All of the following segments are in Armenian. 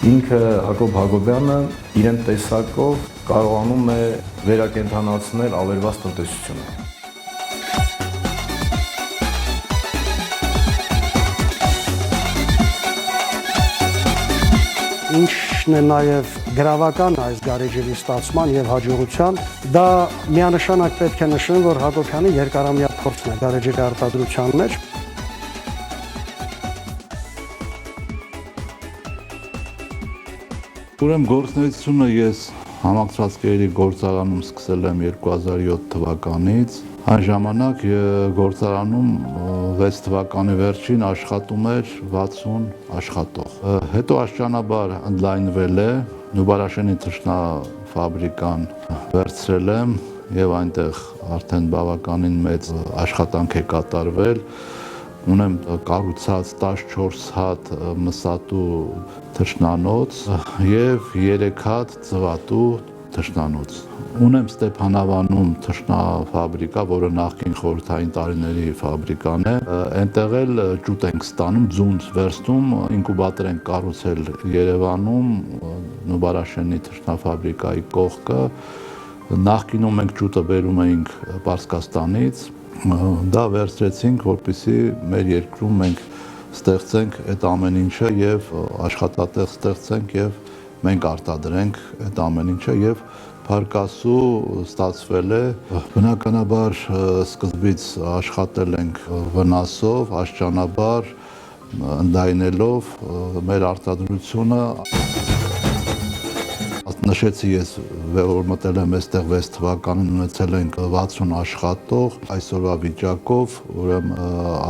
Ինքը Հակոբ Հակոբյանը իրեն տեսակով կարողանում է վերակենդանացնել ավերված տնտեսությունը։ Ինչն է նաև գրավական այս գարեջրի ստացման եւ հաջողության, դա միանշանակ պետք է նշել, որ Հակոբյանի երկարամյա փորձն է գարեջրի արտադրության մեջ։ Ուրեմն գործունեությունը ես համակցվածքերի գործարանում սկսել եմ 2007 թվականից։ Այն ժամանակ գործարանում 6 թվականի վերջին աշխատում էր 60 աշխատող։ Հետո աշճանաբար ընդլայնվել է, Նուբարաշենի թռչնաֆաբրիկան վերցրել եմ եւ այնտեղ արդեն բավականին մեծ աշխատանք է կատարվել։ Ունեմ կառուցած 14 հատ մսատու թռչնանոց եւ 3 հատ ծվատու թռչնանոց։ Ունեմ Ստեփանավանում թռչնաֆաբրիկա, որը նախկին խորհրդային տարիների ֆաբրիկան է։ Այնտեղ էլ ջուտ ենք ստանում, ձունց վերցնում, ինկուբատոր ենք կառուցել Երևանում, Նուբարաշենի թռչնաֆաբրիկայի կողքը։ Նախկինում մենք ջուտը բերում էինք Պարսկաստանից, դա վերցրեցինք, որպեսզի մեր երկրում մենք ստեղծենք այդ ամեն ինչը եւ աշխատատեղ ստեղծենք եւ մենք արտադրենք այդ ամեն ինչը եւ փարկասու ստացվել է։ Բնականաբար սկզբից աշխատել ենք վնասով, աշճանաբար ընդայնելով մեր արտադրությունը։ Նշեցի ես, որ մտել եմ այստեղ 6 թվականին, ունեցել ենք 60 աշխատող, այսօրվա վիճակով ուրեմն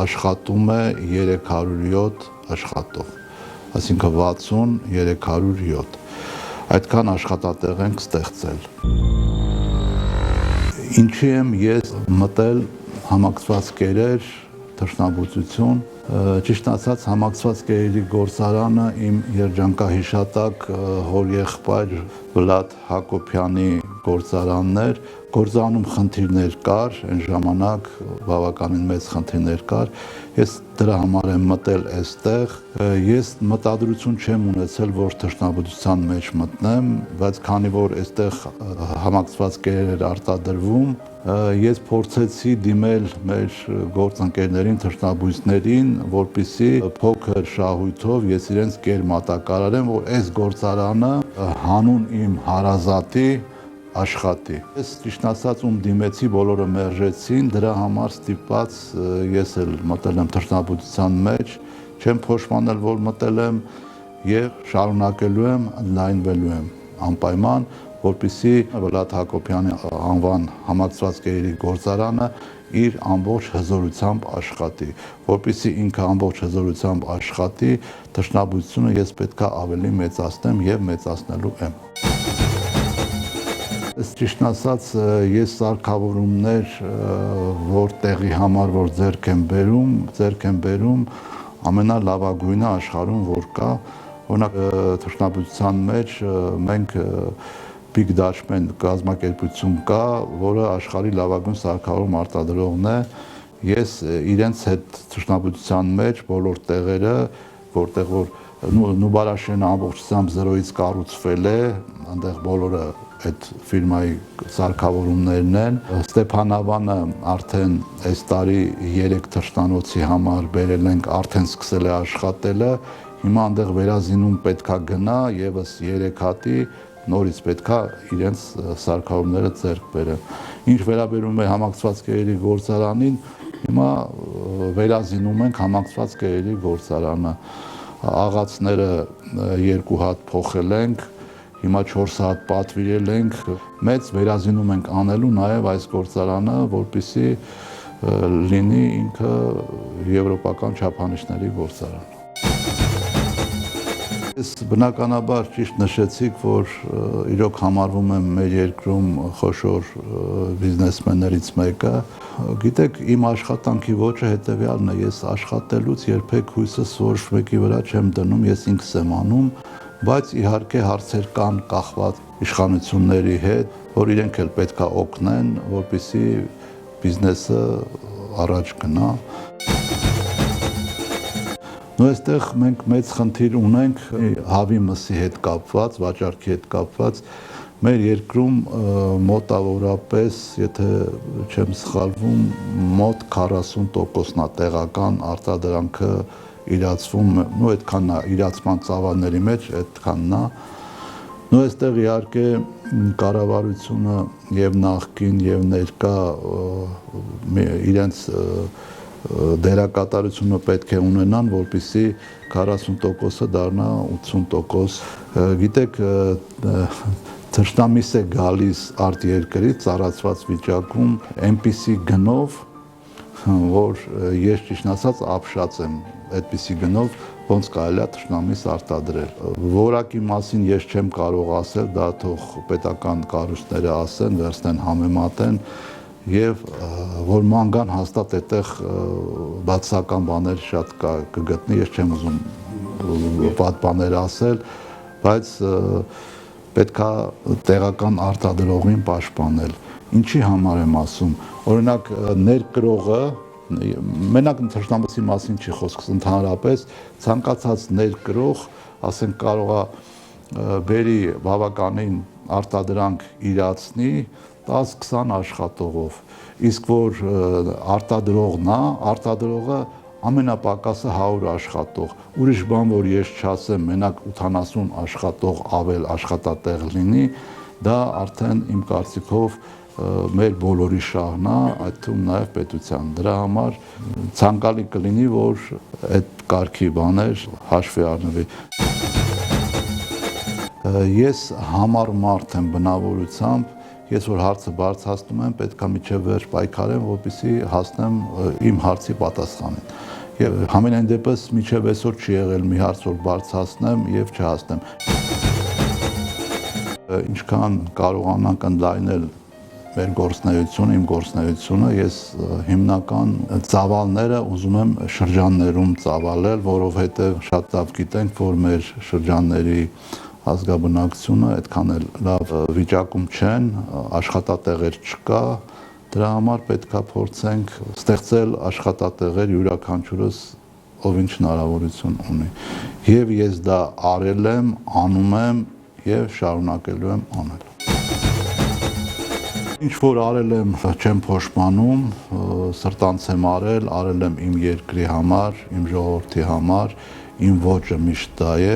աշխատում է 307 աշխատող, այսինքն 60 307, այդքան աշխատատեղ ենք ստեղծել։ Ինչի եմ ես մտել համակցված կերեր, թռչնաբուծություն, ճիշտ ասած համակցված կերերի գործարանը իմ երջանկահիշատակ հորեղբայր Վլադ Հակոբյանի գործարանն էր, գործարանում խնդիրներ կար, այն ժամանակ բավականին մեծ խնդիրներ կար, ես դրա համար եմ մտել այստեղ, ես մտադրություն չեմ ունեցել, որ թռչնաբուծության մեջ մտնեմ, բայց քանի որ այստեղ համակցված կերեր էր արտադրվում, ես փորձեցի դիմել մեր գործընկերներին, թռչնաբույսներին, որպեսզի փոքր շահույթով ես իրենց կեր մատակարարեմ, որ այս գործարանը հանուն իմ հարազատի աշխատի։ Ես ճիշտ ասած ում դիմեցի, բոլորը մերժեցին, դրա համար ստիպված ես էլ մտել եմ թռչնաբուծության մեջ, չեմ փոշմանել, որ մտել եմ եւ շարունակելու եմ, ընդլայնվելու եմ անպայման, որպեսզի Վլադ Հակոբյանի անվան համակցված կերերի գործարանը իր ամբողջ հզորությամբ աշխատի, որպեսզի ինքը ամբողջ հզորությամբ աշխատի, թռչնաբուծությունը ես պետքա ավելի մեծացնեմ եւ մեծացնելու եմ։ Ճիշտ ասած, ես սարքավորումներ, որ տեղի համար որ ձեռք եմ բերում, ամենալավագույնը աշխարհում որ կա, օրինակ թռչնաբուծության մեջ մենք Big Dutchman կազմակերպություն կա, որը աշխարհի լավագույն սարքավորում արտադրողն է։ Ես իրենց հետ թռչնաբուծության մեջ բոլոր տեղերը, որտեղ որ Նուբարաշենը ամբողջությամբ զրոյից կառուցվել է, այնտեղ բոլորը այդ ֆիրմայի սարքավորումներն են։ Ստեփանավանը արդեն այս տարի 3 թռչնանոցի համար բերել ենք, արդեն սկսել է աշխատելը։ Հիմա այնտեղ վերազինում պետքա գնա եւս 3 հատի, նորից պետքա իրենց սարքավորումները ձեռք բերեն։ Ինչ վերաբերում է համակցված կերերի գործարանին, հիմա վերազինում ենք համակցված կերերի գործարանը։ Աղացները 2 հատ փոխել ենք, հիմա 4 հատ պատվիրել ենք, մեծ վերազինում ենք անելու նաև այս գործարանը, որպեսզի լինի ինքը եվրոպական չափանիշների գործարան։ Ես բնականաբար ճիշտ նշեցիք, որ իրոք համարվում եմ մեր երկրում խոշոր բիզնեսմեններից մեկը։ Գիտեք, իմ աշխատանքի ոճը հետևյալն է, ես աշխատելուց երբեք հույսս ոչ մեկի վրա չեմ դնում, ես ինքս եմ անում, բայց իհարկե հարցեր կան կախված իշխանությունների հետ, որ իրենք էլ պետքա օգնեն, որպեսզի բիզնեսը առաջ գնա։ Նո այստեղ մենք մեծ խնդիր ունենք հավի մսի հետ կապված, վաճառքի հետ կապված։ Մեր երկրում մոտավորապես, եթե չեմ սխալվում, մոտ 40%-ն է տեղական արտադրանքը իրացվում, նո այդքանն է իրացման ծավալների մեջ, այդքանն է։ Նո այստեղ իհարկե կառավարությունը եւ նախկին եւ ներկա իրենց դերակատարությունը պետք է ունենան, որպեսզի 40%-ը դառնա 80%։ Գիտեք, թշնամիս է գալիս արտերկրից ծառացված վիճակում այնպիսի գնով, որ ես ճիշտ ասած ապշած եմ այդպիսի գնով, ոնց կարելի է թշնամիս արտադրել։ Որակի մասին ես չեմ կարող ասել, դա թող պետական կառույցները ասեն, վերցնեն համեմատեն եւ որ ման գան հաստատ այդտեղ բացական բաներ շատ կգտնի, ես չեմ ուզում վատ բաներ ասել, բայց պետքա տեղական արտադրողին պաշտպանել։ Ինչի համար եմ ասում, օրինակ ներկրողը մենակ թշնամասի մասին չի խոսքս, ընդհանրապես ցանկացած ներկրող, ասենք կարողա բերի բավականին արտադրանք իրացնի 10-20 աշխատողով, իսկ որ արտադրողը ամենապակասը 100 աշխատող, ուրիշ բան որ ես չասեմ, մենակ 80 աշխատող ավել աշխատատեղ լինի, դա արդեն իմ կարծիքով մեր բոլորի շահն է, այդ թվում նաև պետության։ Դրա համար ցանկալի կլինի, որ այդ կարգի բաներ հաշվի առնվի։ Ես համառ մարդ եմ բնավորությամբ, ես որ հարցը բարձրացնում եմ, պետքա միջև վերջ պայքարեմ, որպեսզի հասնեմ իմ հարցի պատասխանին։ Եվ համենայն դեպս միջև այսօր չի եղել մի հարց, որ բարձրացնեմ եւ չհասնեմ։ Ինչքան կարողանանք ընդլայնել մեր գործնեությունը, իմ գործնեությունը, ես հիմնական ծավալները ուզում եմ շրջաններում ծավալել, որովհետև շատ լավ գիտենք, որ մեր շրջանների ազգաբնակչությունը այդքան էլ լավ վիճակում չեն, աշխատատեղեր չկա, դրա համար պետքա փորձենք ստեղծել աշխատատեղեր յուրաքանչյուրս ով ինչ հնարավորություն ունի։ Եվ ես դա արել եմ, անում եմ եւ շարունակելու եմ անել։ Ինչ որ արել եմ, չեմ փոշմանում, սրտանց եմ արել եմ իմ երկրի համար, իմ ժողովրդի համար, իմ ոճը միշտ դա է։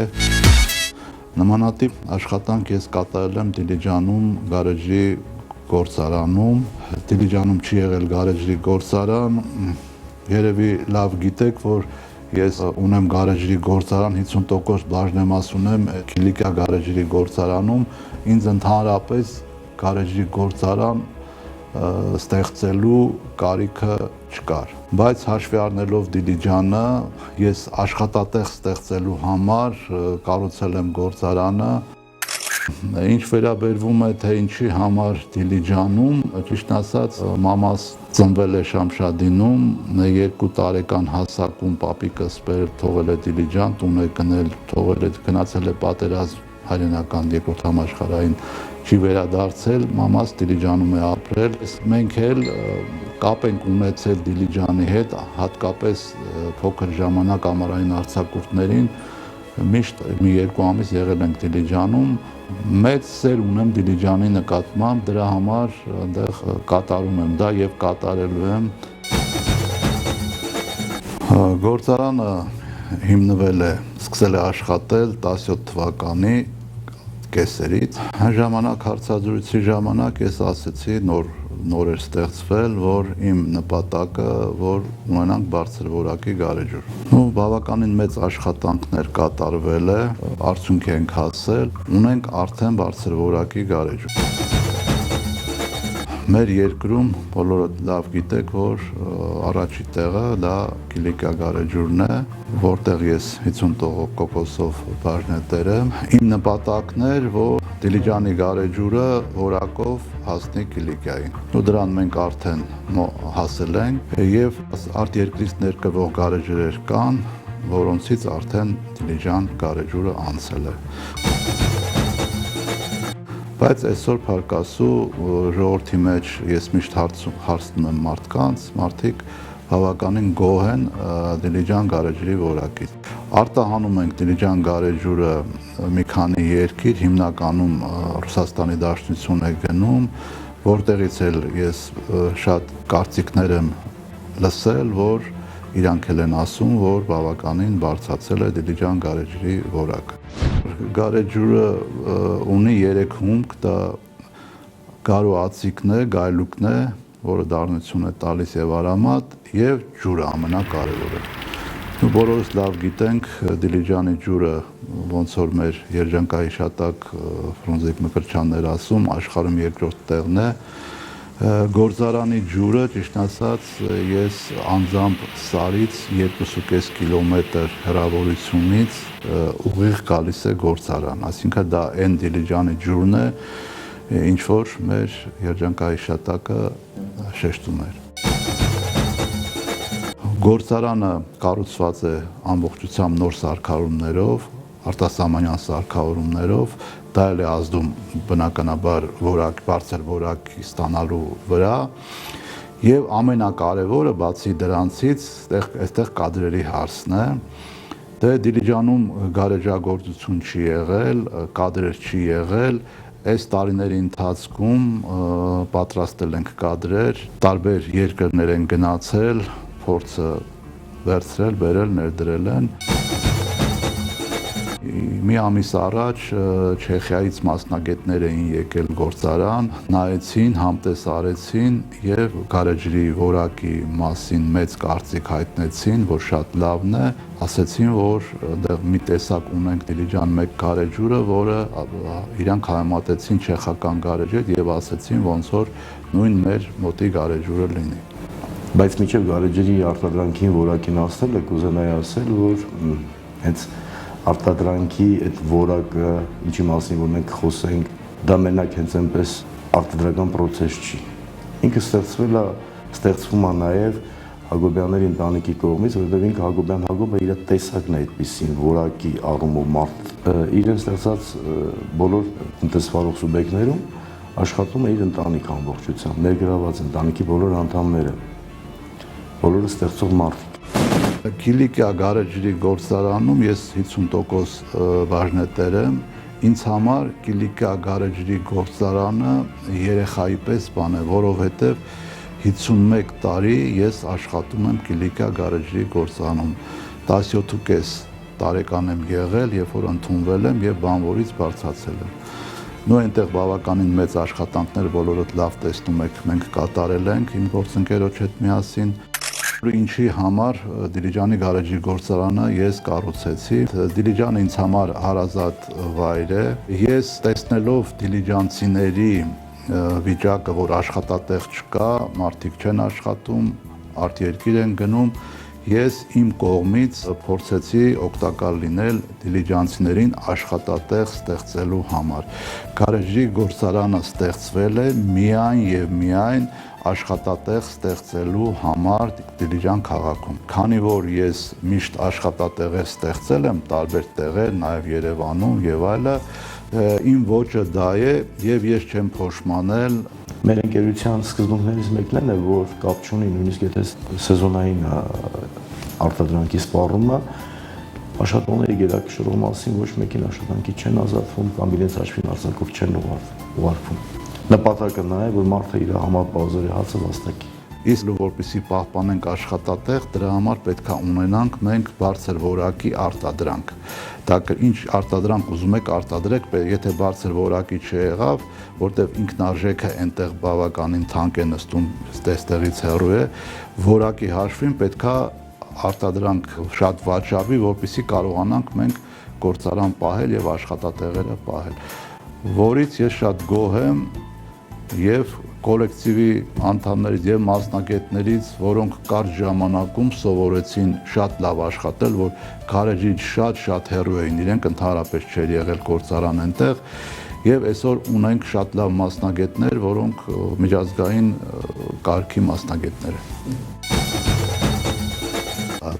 Նմանատիպ աշխատանք ես կատարել եմ Դիլիջանում գարեջրի գործարանում։ Դիլիջանում չի եղել գարեջրի գործարան, երևի լավ գիտեք, որ ես ունեմ գարեջրի գործարան, 50% բաժնեմաս ունեմ Կիլիկա գարեջրի գործարանում, ինձ ընդհանրապես գարեջրի գործարան ստեղծելու կարիքը չկար։ Բայց հաշվի առնելով Դիլիջանը, ես աշխատատեղ ստեղծելու համար կառուցել եմ գործարանը։ Ինչ վերաբերվում է, թե ինչի համար Դիլիջանում, ճիշտ ասած, մամաս ծնվել է Շամշադինում, 2 տարեկան հասակում պապիկս թողել է Դիլիջան, տուն է գնել, գնացել է պատերազմ հայրենական երկրորդ համաշխարհային չի վերադարձել, մամաս Դիլիջանում է ապրել։ Մենք էլ կապ ենք ունեցել Դիլիջանի հետ, հատկապես փոքր ժամանակ ամառային արձակուրդներին, միշտ մի 2 ամիս եղել ենք Դիլիջանում, մեծ սեր ունեմ Դիլիջանի նկատմամբ, դրա համար այնտեղ կատարում եմ դա եւ կատարելու եմ։ Գործարանը հիմնվել է, սկսել է աշխատել 17 թվականի կեսերից։ Այն ժամանակ հարցազրույցի ժամանակ ես ասեցի նոր էր ստեղծվել, որ իմ նպատակը որ ունենանք բարձր որակի գարեջուր։ Բավականին մեծ աշխատանքներ կատարվել է, արդյունքի ենք հասել, ունենք արդեն բարձր որակի գարեջուր։ Մեր երկրում բոլորը լավ գիտեք, որ առաջի տեղը դա Կիլիկա գարեջուրն է, որտեղ ես 50%-ով բաժնետեր եմ։ Իմ նպատակն էր, որ Դիլիջանի գարեջուրը որակով հասնի Կիլիկային։ Դրան մենք արդեն հասել ենք եւ արտերկրից ներկրվող գարեջրեր կան, որոնցից արդեն Դիլիջան գարեջուրը անցել է։ Բայց այսօր փարկասու ժողովրդի մեջ ես միշտ հարցնում եմ մարդկանց, մարդիկ բավականին գոհ են Դիլիջան գարեջրի որակից։ Արտահանում ենք Դիլիջան գարեջուրը մի քանի երկիր, հիմնականում Ռուսաստանի Դաշնություն է գնում, որտեղից էլ ես շատ կարծիքներ եմ լսել, որ իրանք էլ են ասում, որ բավականին բարձրացել է Դիլիջան գարեջրի որակը։ Գարեջուրը ունի 3 հումք, դա գարու ածիկն է, գայլուկն է, որը դառնություն է տալիս եւ արամատ, եւ ջուրը ամենակարևորը։ Ու բոլորս լավ գիտենք Դիլիջանի ջուրը, ոնց որ մեր երջանկահիշատակ Ֆրունզիկ Մկրտչյանն էր ասում, աշխարհում երկրորդ տեղն է։ Գործարանի ջուրը, ճիշտ ասած, ես անձամբ Սարից 2.5 կիլոմետր հեռավորությունից ուղիղ գալիս է գործարան, այսինքն դա այն Դիլիջանի ջուրն է, ինչ որ մեր երջանկահիշատակը շեշտում էր։ Գործարանը կառուցված է ամբողջությամբ նոր սարքավորումներով, արտասահմանյան սարքավորումներով, դա էլ է ազդում բնականաբար բարձր որակ ստանալու վրա, եւ ամենակարևորը բացի դրանցից այստեղ կադրերի հարցն է։ Դե Դիլիջանում գարեջրագործություն չի եղել, կադրեր չի եղել, այս տարիների ընթացքում պատրաստել ենք կադրեր, տարբեր երկրներ են գնացել, փորձը վերցրել, բերել, ներդրել են։ Մի ամիս առաջ Չեխիայից մասնագետներ էին եկել գործարան, նայեցին, համտես արեցին եւ գարեջրի որակի մասին մեծ կարծիք հայտնեցին, որ շատ լավն է, ասեցին, որ այնտեղ մի տեսակ ունենք Դիլիջան 1 գարեջուրը, որը իրանք համեմատեցին չեխական գարեջրի եւ ասեցին, ոնց որ նույն մեր մոտի գարեջուրը լինի։ Բայց մինչև գարեջրի արտադրանքին որակին ասել եք, ուզենայի ասել, որ հենց արտադրանքի այդ որակը, ինչի մասին որ մենք խոսենք, դա մենակ հենց այնպես արտադրական process չի։ Ինքը ստեղծվում է նաև Հակոբյանների ընտանիքի կողմից, որովհետև ինքը Հակոբյան Հակոբը իր տեսակն է այդպեսին որակի առումով իրեն ստեղծած բոլոր տնտեսվարող սուբյեկտներում աշխատում է իր ընտանիք ամբողջությամբ, ներգրաված ընտանիքի բոլոր անդամները, բոլորը ստեղծող մարդիկ։ Կիլիկիա գարեջրի գործարանում ես 50% բաժնետեր եմ, ինձ համար Կիլիկիա գարեջրի գործարանը երեխայի պես բան է, որովհետև 51 տարի ես աշխատում եմ Կիլիկիա գարեջրի գործարանում, 17.5 տարեկան եմ եղել, երբ որ ընդունվել եմ եւ բանվորից բարձրացել եմ։ Նույն այնտեղ բավականին մեծ աշխատանքներ բոլորդ լավ տեսնում եք, մենք կատարել ենք իմ գործընկերոջ հետ միասին։ Ինչի համար Դիլիջանի գարեջրի գործարանը ես կառուցեցի։ Դիլիջանը ինձ համար հարազատ վայր է։ Ես տեսնելով դիլիջանցիների վիճակը, որ աշխատատեղ չկա, մարդիկ չեն աշխատում, արտերկիր են գնում, ես իմ կողմից փորձեցի օգտակար լինել դիլիջանցիներին աշխատատեղ ստեղծելու համար։ Գարեջրի գործարանը ստեղծվել է միայն եւ միայն աշխատատեղ ստեղծելու համար Դիլիջան քաղաքում։ Քանի որ ես միշտ աշխատատեղեր ստեղծել եմ տարբեր տեղեր, նաև Երևանում եւ այլը, իմ ոճը դա է եւ ես չեմ փոշմանել։ Մեր ընկերության սկզբունքներից մեկն է, որ կապ չունի նույնիսկ եթե սեզոնային արտադրանքի սպառումը, աշխատողների գերակշռող մասին ոչ մեկին աշխատանքի չեն ազատվում կամ իրենց հաշվին արձակով չեն ուղարկվում։ Նպատակը նա է, որ մարդը իր համապարզերի հացը վաստակի։ Իսկ որպեսզի պահպանենք աշխատատեղ, դրա համար պետք է ունենանք մենք բարձր որակի արտադրանք։ Դա ինչ արտադրանք ուզում եք արտադրեք, եթե բարձր որակի չեղավ, որտեղ ինքնարժեքը այնտեղ բավականին թանկ է նստում, այստեղից հեռու է, որակի հաշվին պետք է արտադրանք շատ վաճառվի, որպեսզի կարողանանք մենք գործարան պահել եւ աշխատատեղերը պահել, որից ես շատ գոհ եմ եւ կոլեկտիվի անդամներից եւ մասնագետներից, որոնք կարճ ժամանակում սովորեցին շատ լավ աշխատել, որ գարեջրից շատ հեռու էին, իրենք ընդհանրապես չէր եղել գործարան այնտեղ, եւ այսօր ունենք շատ լավ մասնագետներ, որոնք միջազգային կարգի մասնագետներ են։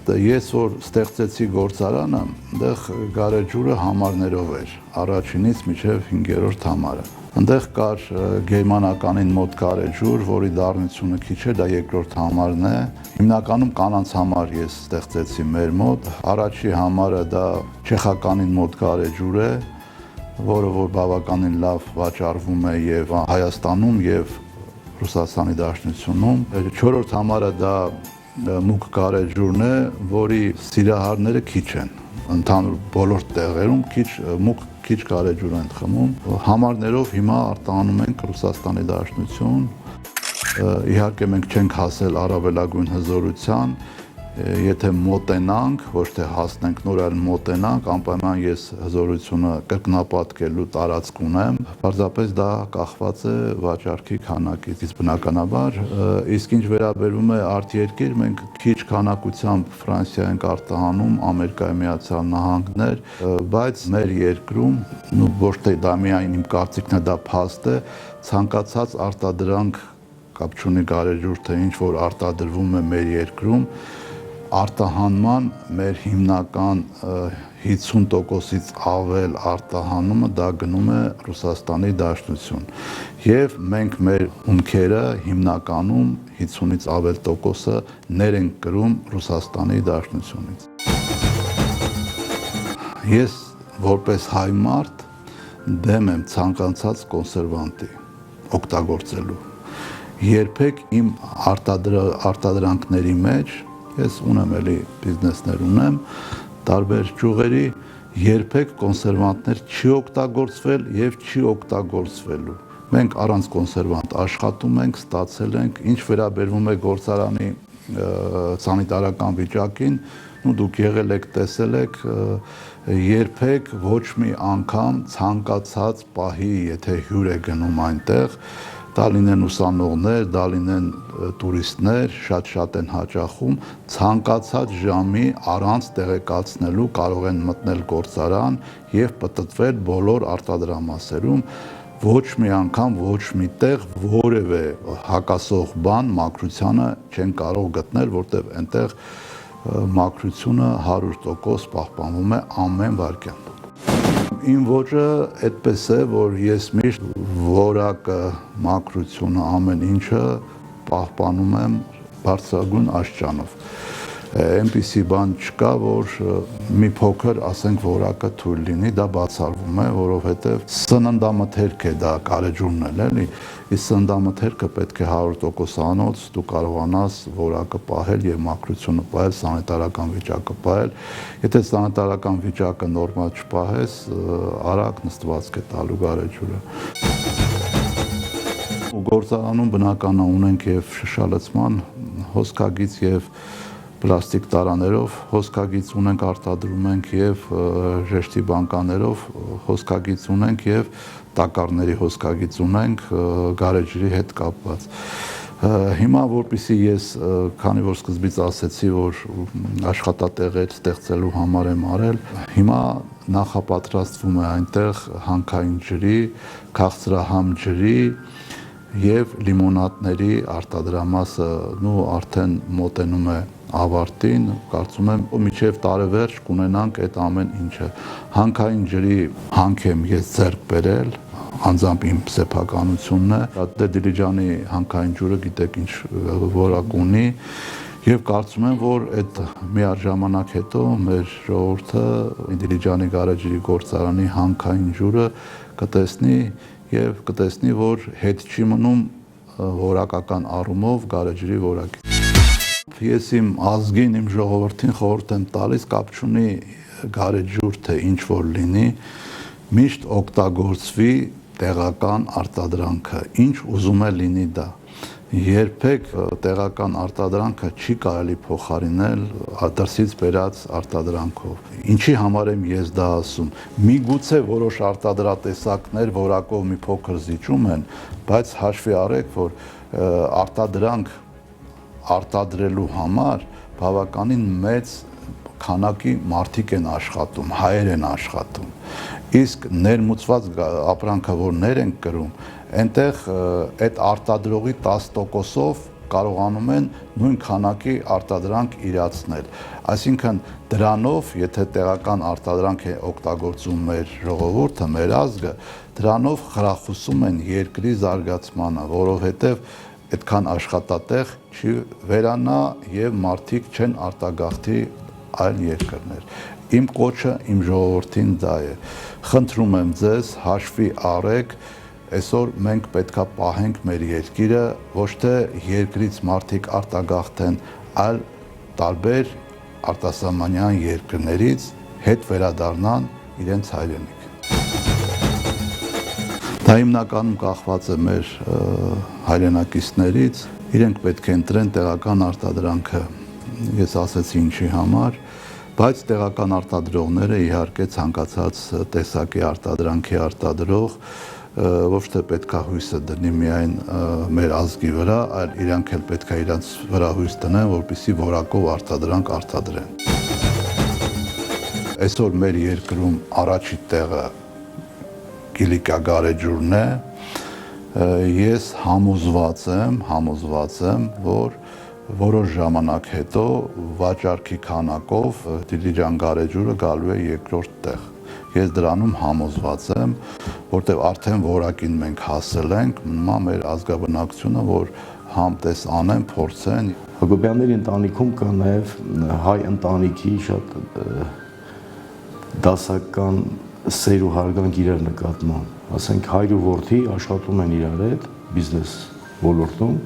Ես որ ստեղծեցի գործարանը, այնտեղ գարեջուրը համարներով էր, առաջինից մինչև 5-րդ համարը։ Այնտեղ կար գերմանականին մոտ գարեջուր, որի դառնությունը քիչ է, դա 2-րդ համարն է։ Հիմնականում կանանց համար ես ստեղծեցի մեր մոտ։ Առաջի համարը դա չեխականին մոտ գարեջուր է, որը որ բավականին լավ վաճառվում է եւ Հայաստանում եւ Ռուսաստանի Դաշնությունում։ 4-րդ համարը դա մուգ գարեջուրն է, որի սիրահարները քիչ են։ Ընդհանուր բոլոր տեղերում քիչ գարեջուր են խմում։ Համարներով հիմա արտահանում ենք Ռուսաստանի Դաշնություն։ Իհարկե մենք չենք հասել առավելագույն հզորության, եթե մոտենանք, ոչ թե հասնենք նոր այլ մոտենանք, անպայման ես հզորությունը կրկնապատկելու տարածք ունեմ, պարզապես դա կախված է վաճառքի քանակից, իսկ բնականաբար, իսկ ինչ վերաբերում է արտերկիր, մենք քիչ քանակությամբ Ֆրանսիա ենք արտահանում, Ամերիկայի Միացյալ Նահանգներ, բայց մեր երկրում, ոչ թե դա միայն իմ կարծիքն է, դա փաստ է, ցանկացած արտադրանք կապ չունի գարեջուր, թե ինչ որ արտադրվում է մեր երկրում, արտահանման մեր հիմնական 50%-ից ավել արտահանումը դա գնում է Ռուսաստանի Դաշնություն։ Եվ մենք մեր ունքերը հիմնականում 50-ից ավել տոկոսը ներ ենք կրում Ռուսաստանի Դաշնությունից։ Ես որպես հայ մարդ դեմ եմ ցանկացած կոնսերվանտի օգտագործելու։ Երբեք իմ արտադրանքների մեջ ես ունեմ էլի բիզնեսներ ունեմ, տարբեր ճյուղերի, երբեք կոնսերվանտներ չի օգտագործվել եւ չի օգտագործվելու։ Մենք առանց կոնսերվանտ աշխատում ենք, ստացել ենք, ինչ վերաբերվում է գործարանի սանիտարական վիճակին, դուք եղել եք, տեսել եք, երբեք ոչ մի անգամ ցանկացած պահի, եթե հյուր է գնում այնտեղ, դա լինեն ուսանողներ, դա լինեն տուրիստներ, շատ են հաճախում, ցանկացած ժամի առանց տեղեկացնելու կարող են մտնել գործարան եւ պտտվել բոլոր արտադրամասերում, ոչ մի անգամ, ոչ մի տեղ որևէ հակասող բան մաքրությանը չեն կարող գտնել, որտեղ այնտեղ մաքրությունը 100% պահպանվում է ամեն վայրկյան։ Իմ ոճը այդպես է, որ ես միշտ որակը, մաքրությունը, ամեն ինչը պահպանում եմ բարձրագույն աստիճանով։ Այնպիսի բան չկա, որ մի փոքր, ասենք, որակը թույլ լինի, դա բացառվում է, որովհետև սննդամթերք է դա գարեջուրն էլ, էլի, իսկ սննդամթերքը պետք է 100% անոց դու կարողանաս որակը պահել եւ մաքրությունը պահել, սանիտարական վիճակը պահել։ Եթե սանիտարական վիճակը նորմալ չպահես, արագ նստվածք է տալու գարեջուրը։ Գործարանում բնական է ունենք եւ շշալցման հոսքագիծ եւ պլաստիկ տարաներով հոսքագիծ ունենք, արտադրում ենք եւ ժեշտի բանկաներով հոսքագիծ ունենք եւ տակառների հոսքագիծ ունենք գարեջրի հետ կապված։ Հիմա որպեսզի ես, քանի որ սկզբից ասեցի, որ աշխատատեղեր ստեղծելու համար եմ արել, հիմա նախապատրաստվում է այնտեղ հանքային ջրի, քաղցրահամ ջրի եւ լիմոնադների արտադրամասը արդեն մոտենում է ավարտին, կարծում եմ մինչև տարեվերջ կունենանք այդ ամեն ինչը։ Հանքային ջրի հանք եմ ես ձեռք բերել, անձամբ իմ սեփականությունն է, Դիլիջանի հանքային ջուրը գիտեք ինչ որակ ունի, եւ կարծում եմ, որ այդ միաժամանակ հետո մեր ժողովուրդը Դիլիջանի գարեջրի գործարանի հանքային ջուրը կտեսնի եւ կտեսնի, որ հետ չի մնում որակական առումով գարեջրի որակից։ Ես իմ ազգին, իմ ժողովրդին խորհուրդ եմ տալիս, կապ չունի գարեջուր թե ինչ որ լինի, միշտ օգտագործվի տեղական արտադրանքը, ինչ ուզում է լինի դա։ Երբեք տեղական արտադրանքը չի կարելի փոխարինել դրսից բերած արտադրանքով։ Ինչի համար եմ ես դա ասում։ Միգուցե որոշ արտադրատեսակներ որակով մի փոքր զիջում են, բայց հաշվի առեք, որ արտադրանք արտադրելու համար բավականին մեծ քանակի մարդիկ են աշխատում, հայեր են աշխատում։ Իսկ ներմուծված ապրանքը, որ ներ են կրում, այնտեղ այդ արտադրողի 10%-ով կարողանում են նույն քանակի արտադրանք իրացնել։ Այսինքն դրանով, եթե տեղական արտադրանք է օգտագործում մեր ժողովուրդը, մեր ազգը, դրանով խրախուսում են երկրի զարգացմանը, որովհետև այդքան աշխատատեղ չի վերանա եւ մարդիկ չեն արտագաղթի այլ երկրներ։ Իմ կոչը իմ ժողովրդին դա է։ Խնդրում եմ ձեզ հաշվի առեք, այսօր մենք պետքա պահենք մեր երկիրը, ոչ թե երկրից մարդիկ արտագաղթեն, այլ տարբեր արտասահմանյան երկրներից հետ վերադառնան իրենց հայրենիք։ Դա հիմնականում կախված է մեր հայրենակիցներից, իրենք պետք է ընտրեն տեղական արտադրանքը, ես ասեցի ինչի համար, բայց տեղական արտադրողները իհարկե ցանկացած տեսակի արտադրանքի արտադրող ոչ թե պետքա հույսը դնի միայն մեր ազգի վրա, այլ իրանք էլ պետքա իրանց վրա հույս դնեն, որպեսզի որակով արտադրանք արտադրեն։ Այսօր մեր երկրում առաջի տեղը Կիլիկա գարեջուրն է, ես համոզված եմ, որ որոշ ժամանակ հետո վաճառքի քանակով Դիլիջան գարեջուրը գալու է երկրորդ տեղ։ Ես դրանում համոզված եմ, որտեղ արդեն որակին մենք հասել ենք, մնում մեր ազգաբնակությունը, որ համտես անեն, փորձեն։ Հակոբյանների ընտանիքում կա նաև հայ ընտանիքի շատ դասական սեր ու հարգանք իրար նկատմամբ։ Ասենք հայր ու որդի աշխատում են իրար հետ բիզնես ոլորտում,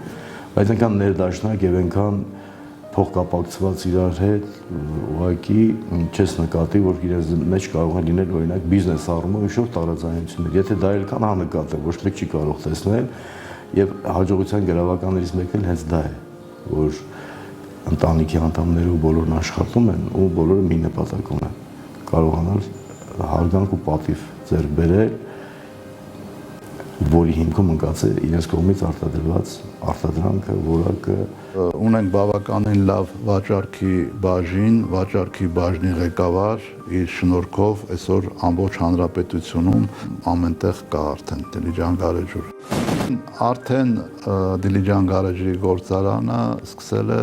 բայց այնքան ներդաշնակ եւ այնքան փոխկապակցված իրար հետ, ուղղակի չես նկատի, որ իրենց մեջ կարող է լինել օրինակ բիզնես առումով ինչ-որ տարաձայնություններ։ Եթե դա էլ կան, նկատել, ոչ մեկ չի կարող տեսնել, եւ հաջողության գրավականներից մեկը հենց դա է, որ ընտանիքի անդամները բոլորն աշխատում են ու բոլորը մի նպատակ ունեն՝ կարողանալ հարգանք ու պատիվ ձեռք բերել, որի հիմքում ընկած է իրենց կողմից արտադրված արտադրանքը, որակը։ Ունենք բավականին լավ վաճառքի բաժնի ղեկավար, իր շնորհքով այսօր ամբողջ հանրապետությունում ամենտեղ կա արդեն Դիլիջան գարեջուր։ Արդեն Դիլիջան գարեջրի գործարանը սկսել է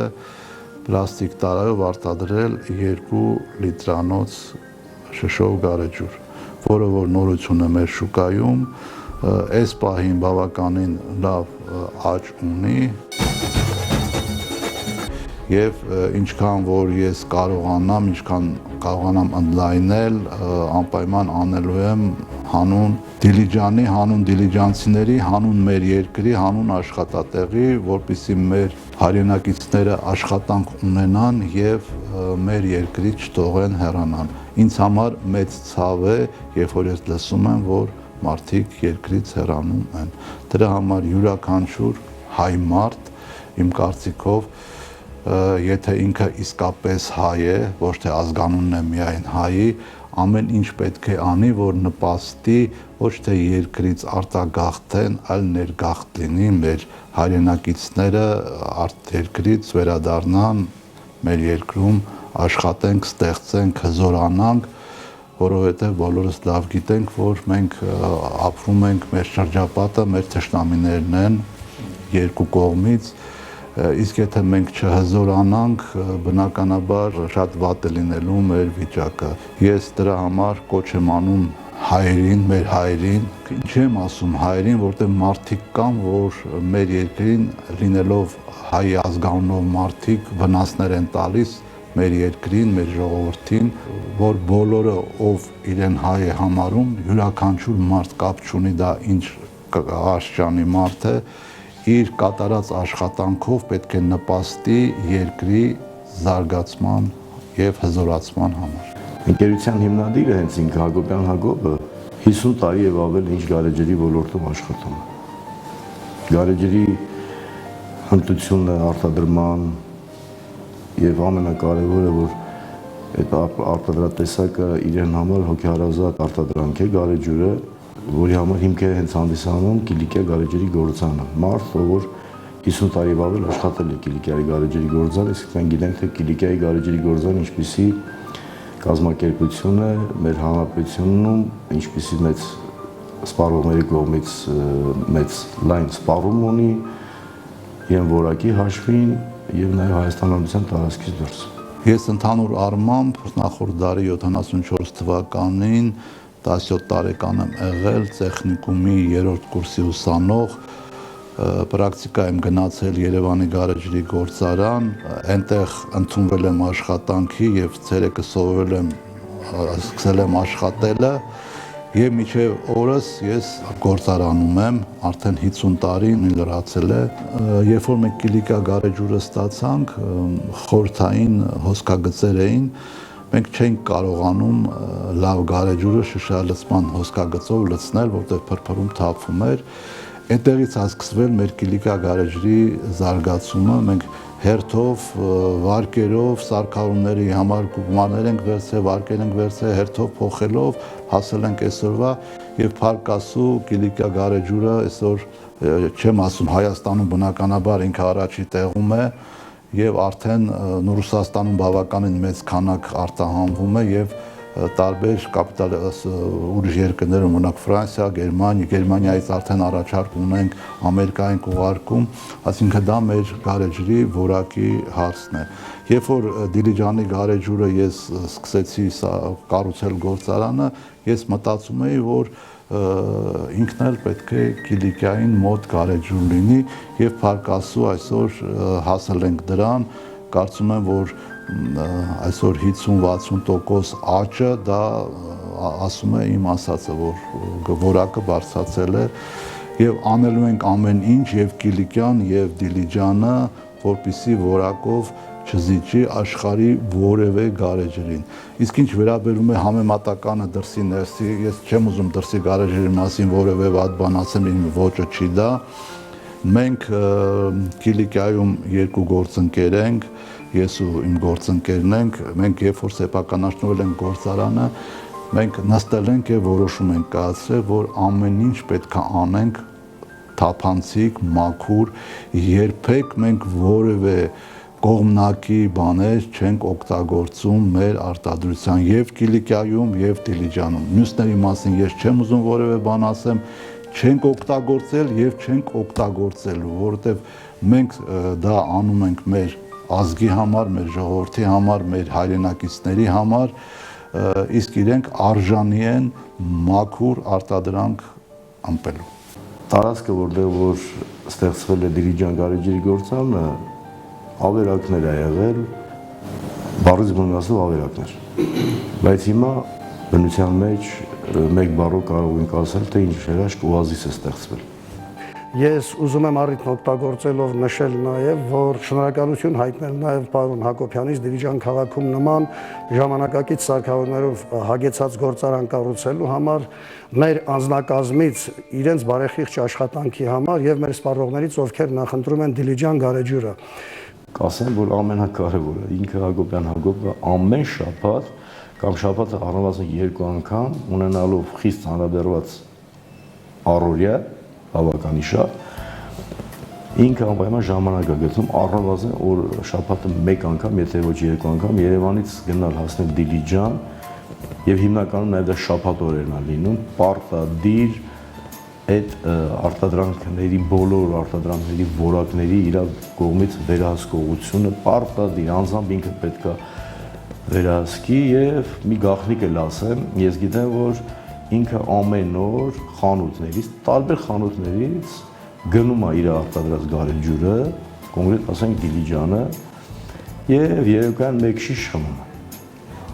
պլաստիկ տարայով արտադրել 2 լիտրանոց շշով գարեջուր, որը որ նորություն է մեր շուկայում, այս պահին բավականին լավ աճ ունի եւ ինչքան որ ես կարողանամ ընդլայնել, անպայման անելու եմ հանուն Դիլիջանի, հանուն դիլիջանցիների, հանուն մեր երկրի, հանուն աշխատատեղի, որպեսզի մեր հայրենակիցները աշխատանք ունենան եւ մեր երկրից չթողեն հեռանան։ Ինձ համար մեծ ցավ է, երբ որ ես լսում եմ, որ մարդիկ երկրից հեռանում են։ Դրա համար յուրաքանչյուր հայ մարդ, իմ կարծիքով, եթե ինքը իսկապես հայ է, ոչ թե ազգանունն է միայն հայի, ամեն ինչ պետք է անի, որ նպաստի ոչ թե երկրից արտագաղթեն, այլ ներգաղթ լինի մեր հայրենակիցները երկրից վերադառնան մեր երկրում, աշխատենք, ստեղծենք, հզորանանք, որովհետև բոլորս լավ գիտենք, որ մենք ապրում ենք մեր շրջապատը, մեր թշնամիներն են երկու կողմից, իսկ եթե մենք չհզորանանք, բնականաբար շատ վատ է լինելու մեր վիճակը։ Ես դրա համար կոչ եմ անում հայերին, մեր հայերին, ինչ եմ ասում հայերին, որտեղ մարդիկ կան, որ մեր երկրին լինելով հայ ազգանունով մարդիկ վնասներ են տալիս մեր երկրին, մեր ժողովրդին, որ բոլորը ով իրեն հայ է համարում, յուրաքանչյուր մարդ կապ չունի դա ինչ աշճանի մարդ է, իր կատարած աշխատանքով պետք է նպաստի երկրի զարգացման եւ հզորացման համար։ Ընկերության հիմնադիրը հենց ինքը Հակոբյան Հակոբը 50 տարի եւ ավել ինչ գարեջրի ոլորտում աշխատում է։ Գարեջրի հմտությունը, արտադրման եւ ամենակարևորը, որ այդ արտադրատեսակը իրեն համար հոգեհարազատ արտադրանք է գարեջուրը, որի համար հիմք է հենց հանդիսանում Կիլիկա գարեջրի գործարանը։ Մարդ, որ 50 տարի ավել աշխատել է Կիլիկայի գարեջրի գործարանը, իսկ մենք գիտենք, թե Կիլիկայի գարեջրի գործարանը ինչպիսի կազմակերպություն է մեր հանրապետությունում, ինչպիսի մեծ սպառողների կողմից մեծ լայն սպառում ունի, եւ որակի հաշվին եւ նաեւ Հայաստան Հանրապետության տարածքից դուրս։ Ես ընդհանուր առմամբ նախորդ դարի 74 թվականին 17 տարեկան եմ եղել տեխնիկումի 3-րդ կուրսի ուսանող, պրակտիկա եմ գնացել Երևանի գարեջրի գործարան, այնտեղ ընդունվել եմ աշխատանքի եւ ցերեկը սովորել եմ, սկսել եմ աշխատելը եւ մինչեւ օրս ես գործարանում եմ, արդեն 50 տարի լրացել է։ Երբ որ մենք Կիլիկա գարեջուրը ստացանք, խորհրդային հոսքագծեր էին, մենք չենք կարողանում լավ գարեջուրը շշալցման հոսքագծով լցնել, որտեղ փրփրում թափվում էր։ Այնտեղից է սկսվել մեր Կիլիկա գարեջրի զարգացումը, մենք հերթով, վարկերով, սարքավորումների համար գումարներ ենք վերցրել, վարկեր ենք վերցրել, հերթով փոխելով հասել ենք այսօրվա եւ փարկասու Կիլիկա գարեջուրը այսօր չեմ ասում Հայաստանում բնականաբար ինքը առաջի տեղում է եւ արդեն Ռուսաստանում բավականին մեծ քանակ արտահանվում է եւ տարբեր կապիտալ ուրիշ երկրներում, օրինակ Ֆրանսիա, Գերմանիայից արդեն առաջարկ ունենք, Ամերիկային ուղարկում, այսինքն դա մեր գարեջրի որակի հարցն է։ Երբ որ Դիլիջանի գարեջուրը ես սկսեցի կառուցել գործարանը, ես մտածում էի, որ ինքն էլ պետք է Կիլիկային մոտ գարեջուր լինի եւ փարկասու այսօր հասել ենք դրան, կարծում եմ, որ այսօր 50-60% աճը դա ասում է իմ ասածը, որ որակը բարձրացել է եւ անելու ենք ամեն ինչ եւ Կիլիկյան եւ Դիլիջանը, որպիսի որակով չզիջի աշխարհի որևէ գարեջրին։ Իսկ ինչ վերաբերում է համեմատականը դրսի ներսի, ես չեմ ուզում դրսի գարեջրի մասին որևէ վատ բան ասեմ, իմ ոճը չի դա։ Մենք Կիլիկայում երկու գործընկեր ենք, ես ու իմ գործընկերն ենք, մենք երբ որ սեփականացնվել ենք գործարանը, մենք նստել ենք եւ որոշում ենք կայացրել, որ ամեն ինչ պետք է անենք թափանցիկ, մաքուր, երբեք մենք որևէ կողմնակի բաներ չենք օգտագործում մեր արտադրության եւ Կիլիկայում եւ Դիլիջանում։ Մյուսների մասին ես չեմ ուզում որևէ բան ասեմ, չենք օգտագործել եւ չենք օգտագործելու, որովհետեւ մենք դա անում ենք մեր ազգի համար, մեր ժողովրդի համար, մեր հայրենակիցների համար, իսկ իրենք արժանի են մաքուր արտադրանք ամպելու։ Տարածքը, որտեղ որ ստեղծվել է Դիլիջան գարեջրի գործարանը, ավերակներ է եղել, բառից բնորոշ ասելով ավերակներ։ Բայց հիմա բնության մեջ մեկ բառով կարող ենք ասել, թե ինչ երաշտ օազիս է ստեղծվել։ Ես ուզում եմ առիթն օգտագործելով նշել նաև, որ շնորհակալություն հայտնել նաև պարոն Հակոբյանից Դիլիջան քաղաքում նման ժամանակակից սարքավորումներով հագեցած գործարան կառուցելու համար, մեր անձնակազմից իրենց բարեխիղճ աշխատանքի համար եւ մեր սպառողներից, ովքեր նախընտրում են Դիլիջան գարեջուրը։ Կասեմ, որ ամենակարևորը ինքը Հակոբյան Հակոբը ամեն շաբաթ կամ շաբաթը առնվազն 2 անգամ ունենալով խիստ հանրաբեռված առօրյա բավականի շատ, ինքը անպայման ժամանակ է գտնում առնվազն օր շաբաթը 1 անգամ, եթե ոչ 2 անգամ Երևանից գնալ հասնել Դիլիջան եւ հիմնականում նաեւ դա շաբաթ օրերն են լինում, պարտադիր այդ արտադրանքների բոլոր արտադրանքների որակների իր կողմից վերահսկողությունը պարտադիր անձամբ ինքը պետք է վերահսկի եւ մի գաղտնիք էլ ասեմ, ես գիտեմ, որ ինքը ամեն օր խանութներից, տարբեր խանութներից գնում է իր արտադրած գարեջուրը, կոնկրետ ասենք Դիլիջանը, եւ երեկոյան մեկ շիշ խմում է,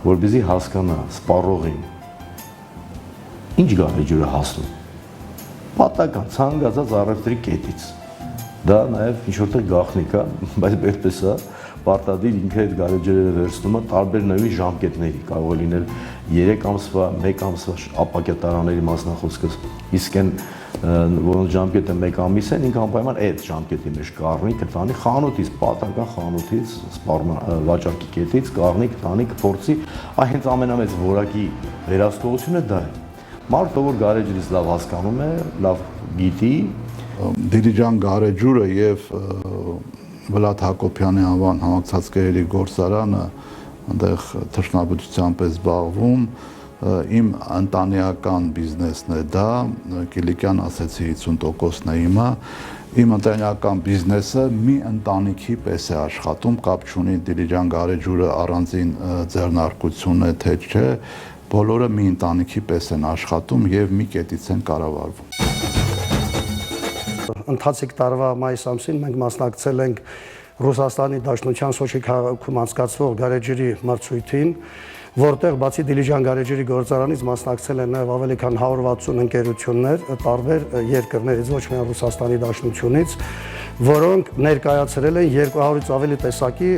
որպեսզի հասկանա սպառողին ինչ գարեջուր է հասնում։ Պատական ցանկացած առևտրի կետից։ Դա նաեւ ինչ որտեղ գաղտնիք է, բայց այդպես է, պարտադիր ինքը այդ գարեջրերը վերցնում է տարբեր նույն ժամկետների, կարող է լինել 3 ամսվա, 1 ամսվա ապակյատարանների մասնախոսքը, իսկ այն որոնց ժամկետը 1 ամիս են, ինքը անպայման այդ ժամկետի մեջ կառնի, կտանի խանութից, պատական խանութից, վաճառքի կետից, կառնի, կտանի, կփորձի, հենց ամենամեծ որակի վերահսկողությունը դա է։ Մարդը, որ գարեջրից լավ հասկանում է, լավ գիտի, Դիլիջան գարեջուրը եւ Վլադ Հակոբյանի անվան համակցածկերերի գործարանը այնտեղ թռչնաբուծությամբ է զբաղվում, իմ ընտանեկան բիզնեսն է դա, Կիլիկյան ասեցի 50%-ն է իմը, Իմ ընտանեկան բիզնեսը մի ընտանիքի պես է աշխատում, կապ չունի Դիլիջան գարեջուրը առանձին ձեռնարկություն է, թե չէ, բոլորը մի ընտանիքի պես են աշխատում եւ մի կետից են կառավարվում։ Ընթացիկ տարվա մայիս ամսին մենք մասնակցել ենք Ռուսաստանի Դաշնության Սոչի քաղաքում անցկացվող գարեջրի մրցույթին, որտեղ բացի Դիլիջան գարեջրի գործարանից մասնակցել են նաև ավելի քան 160 ընկերություններ տարբեր երկրներից, ոչ միայն Ռուսաստանի Դաշնությունից, որոնք ներկայացրել են 200-ից ավելի տեսակի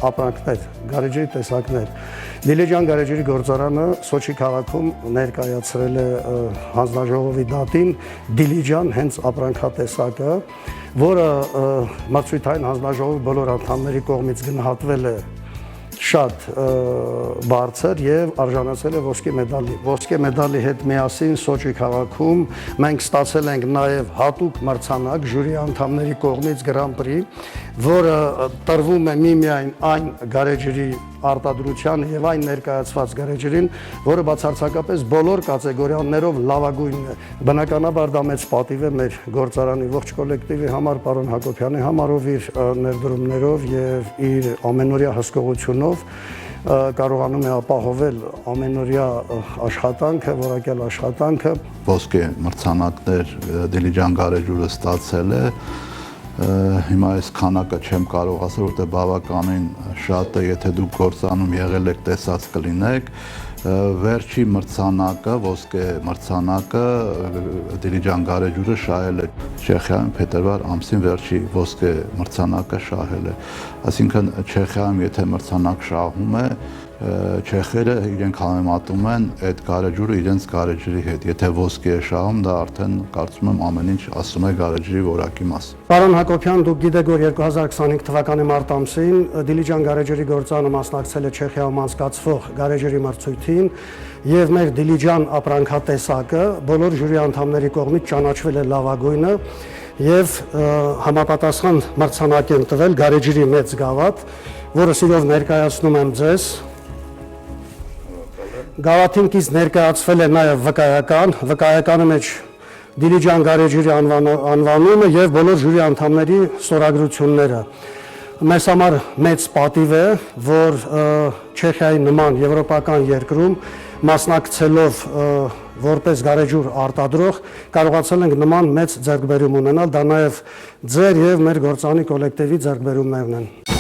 ապրանքներ, գարեջրի տեսակներ։ Դիլիջան գարեջրի գործարանը Սոչի քաղաքում ներկայացրել է հանձնաժողովի դատին Դիլիջան հենց ապրանքատեսակը, որը մրցույթային հանձնաժողովի բոլոր անդամների կողմից գնահատվել է շատ բարձր եւ արժանացել է ոսկե մեդալի։ Ոսկե մեդալի հետ միասին Սոչի քաղաքում մենք ստացել ենք նաեւ հատուկ մրցանակ ժյուրի անդամների կողմից Grand Prix, որը տրվում է միմիայն այն գարեջրի արտադրության եւ այն ներկայացված գարեջրին, որը բացարձակապես բոլոր կատեգորիաներով լավագույնն է։ Բնականաբար դա մեծ պատիվ է մեր գործարանի ողջ կոլեկտիվի համար, պարոն Հակոբյանի համար, ով իր ներդրումներով եւ իր ամենօրյա հսկողությունով կարողանում է ապահովել ամենօրյա աշխատանքը, որակյալ աշխատանքը։ Ոսկե մրցանակներ Դիլիջան գարեջուրը ստացել է։ Հիմա այս քանակը չեմ կարող ասել, որտեղ բավականին շատ է, եթե դուք գործանում եղել եք, տեսած կլինեք։ Վերջի մրցանակը, ոսկե մրցանակը Դիլիջան գարեջուրը շահել է Չեխիայում փետրվար ամսին վերջի ոսկե մրցանակը շահել է։ Այսինքն Չեխիայում եթե մրցանակ շահում է, չեխերը իրենք համեմատում են այդ գարեջուրը իրենց գարեջրի հետ։ Եթե ոսկե է շահում, դա արդեն կարծում եմ ամեն ինչ ասում է գարեջրի որակի մասին։ Պարոն Հակոբյան, դուք գիտեք, որ 2025 թվականի մարտ ամսին Դիլիջան գարեջրի գործարանը մասնակցել է Չեխիայում անցկացվող գարեջրի մրցույթին եւ մեր Դիլիջան ապրանքատեսակը բոլոր ժյուրի անդամների կողմից ճանաչվել է լավագույնը եւ համապատասխան մրցանակ են տվել գարեջրի մեծ գավաթ, որը սիրով ներկայացնում եմ ձեզ։ Գավաթին կից ներկայացվել է նաև վկայականի մեջ Դիլիջան գարեջրի անվանումը եւ բոլոր ժյուրի անդամների ստորագրությունները։ Մեզ համար մեծ պատիվ է, որ Չեխիայի նման եվրոպական երկրում մասնակցելով որպես գարեջուր արտադրող կարողացել ենք նման մեծ ձեռքբերում ունենալ, դա նաև ձեր եւ մեր գործարանի կոլեկտիվի ձեռքբերումներն են։